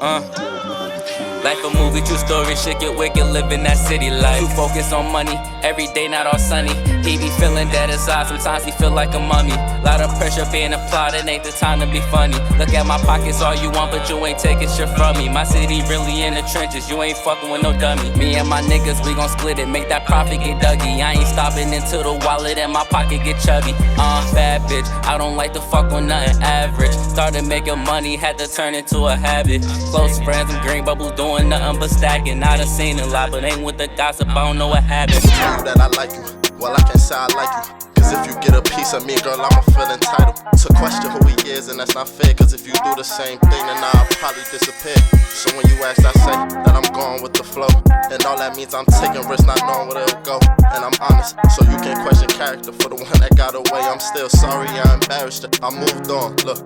Like a movie, true story, shit get wicked, living that city life. Too focused on money, every day not all sunny. He be feeling dead inside, sometimes he feel like a mummy. Lot of pressure being applied, it ain't the time to be funny. Look at my pockets, all you want, but you ain't taking shit from me. My city really in the trenches, you ain't fucking with no dummy. Me and my niggas, we gon' split it, make that profit get Dougie. I ain't stopping until the wallet in my pocket get chubby. Bad bitch, I don't like to fuck with nothing average. Started making money, had to turn into a habit. Close friends and green bubbles doing nothing but stacking. I done seen a lot, but ain't with the gossip, I don't know what happened. Tell you that I like you, well I can't say I like you. Cause if you get a piece of me, girl, I'ma feel entitled to question who he is, and that's not fair. Cause if you do the same thing, then I'll probably disappear. So when you ask, I say that I'm going with the flow, and all that means I'm taking risks, not knowing where it'll go. And I'm honest, so you can't question character. For the one that got away, I'm still sorry, I embarrassed her. I moved on, look.